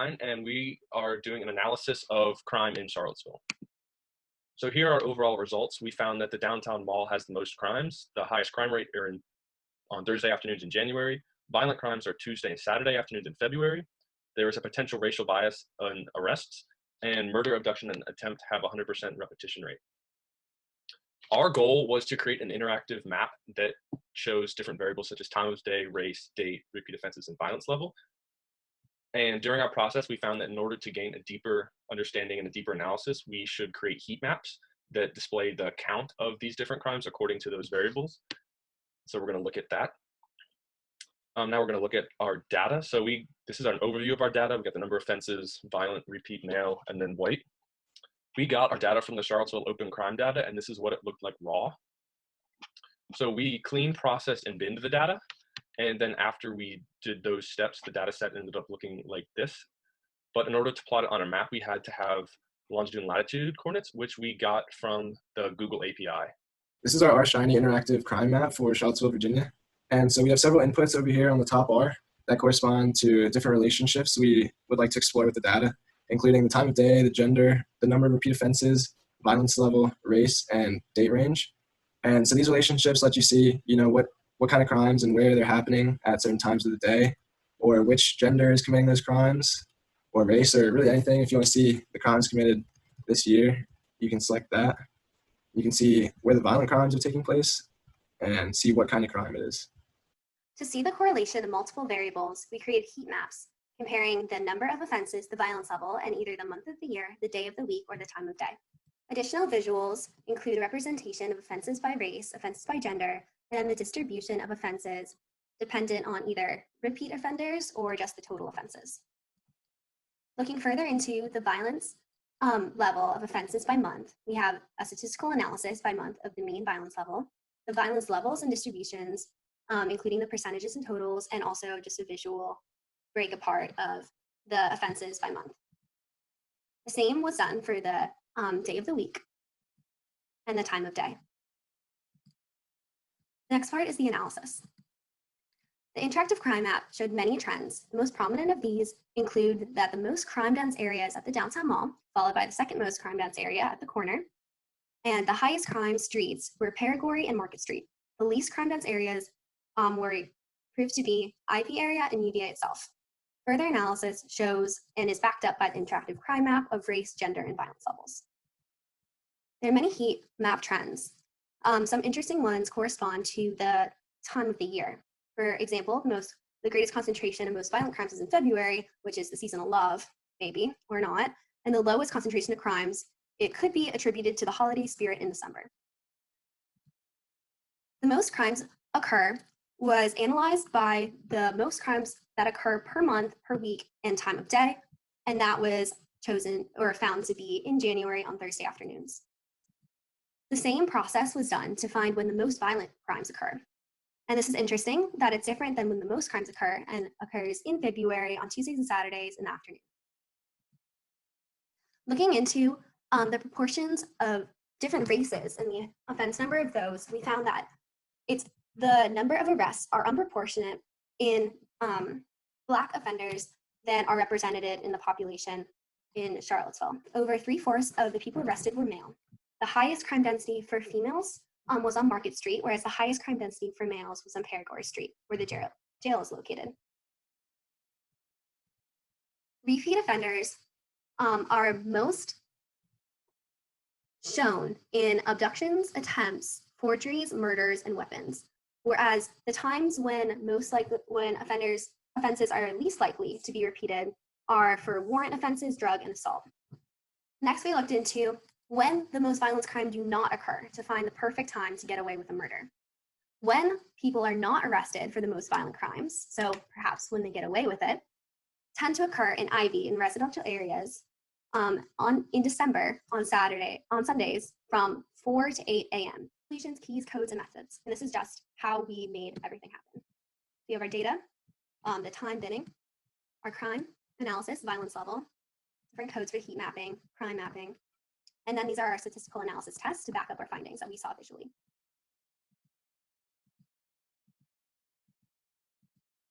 Valentine, and we are doing an analysis of crime in Charlottesville. So here are our overall results. We found that the downtown mall has the most crimes. The highest crime rate are on Thursday afternoons in January. Violent crimes are Tuesday and Saturday afternoons in February. There is a potential racial bias in arrests, and murder, abduction, and attempt have a 100% repetition rate. Our goal was to create an interactive map that shows different variables such as time of day, race, date, repeat offenses, and violence level. And during our process, we found that in order to gain a deeper understanding and a deeper analysis, we should create heat maps that display the count of these different crimes according to those variables. So we're going to look at that. Now we're going to look at our data. So this is an overview of our data. We've got the number of offenses, violent, repeat, male, and then white. We got our data from the Charlottesville Open Crime data, and this is what it looked like raw. So we cleaned, processed, and binned the data. And then after we did those steps, the data set ended up looking like this. But in order to plot it on a map, we had to have longitude and latitude coordinates, which we got from the Google API. This is our Shiny interactive crime map for Charlottesville, Virginia. And so we have several inputs over here on the top R that correspond to different relationships we would like to explore with the data, including the time of day, the gender, the number of repeat offenses, violence level, race, and date range. And so these relationships let you see, what kind of crimes and where they're happening at certain times of the day, or which gender is committing those crimes, or race, or really anything. If you want to see the crimes committed this year, you can select that. You can see where the violent crimes are taking place and see what kind of crime it is. To see the correlation of multiple variables, we created heat maps comparing the number of offenses, the violence level, and either the month of the year, the day of the week, or the time of day. Additional visuals include representation of offenses by race, offenses by gender, and the distribution of offenses dependent on either repeat offenders or just the total offenses. Looking further into the violence level of offenses by month, we have a statistical analysis by month of the mean violence level, the violence levels and distributions, including the percentages and totals, and also just a visual break apart of the offenses by month. The same was done for the day of the week and the time of day. The next part is the analysis. The interactive crime map showed many trends. The most prominent of these include that the most crime-dense area is at the downtown mall, followed by the second most crime-dense area at the corner, and the highest crime streets were Paragory and Market Street. The least crime-dense areas were proved to be IP area and UVA itself. Further analysis shows and is backed up by the interactive crime map of race, gender, and violence levels. There are many heat map trends. Some interesting ones correspond to the time of the year. For example, the greatest concentration of most violent crimes is in February, which is the season of love, maybe, or not. And the lowest concentration of crimes, it could be attributed to the holiday spirit in December. The most crimes occur was analyzed by the most crimes that occur per month, per week, and time of day. And that was chosen or found to be in January on Thursday afternoons. The same process was done to find when the most violent crimes occur. And this is interesting that it's different than when the most crimes occur and occurs in February on Tuesdays and Saturdays in the afternoon. Looking into the proportions of different races and the offense number of those, we found that the number of arrests are unproportionate in Black offenders than are represented in the population in Charlottesville. Over 3/4 of the people arrested were male. The highest crime density for females was on Market Street, whereas the highest crime density for males was on Paragory Street, where the jail is located. Repeat offenders are most shown in abductions, attempts, forgeries, murders, and weapons, whereas the times when offenses are least likely to be repeated are for warrant offenses, drug, and assault. Next, we looked into when the most violent crimes do not occur to find the perfect time to get away with a murder. When people are not arrested for the most violent crimes, so perhaps when they get away with it, tend to occur in Ivy in residential areas in December on Sundays from 4 to 8 a.m. Solutions, keys, codes, and methods. And this is just how we made everything happen. We have our data, the time binning, our crime analysis, violence level, different codes for heat mapping, crime mapping, and then these are our statistical analysis tests to back up our findings that we saw visually.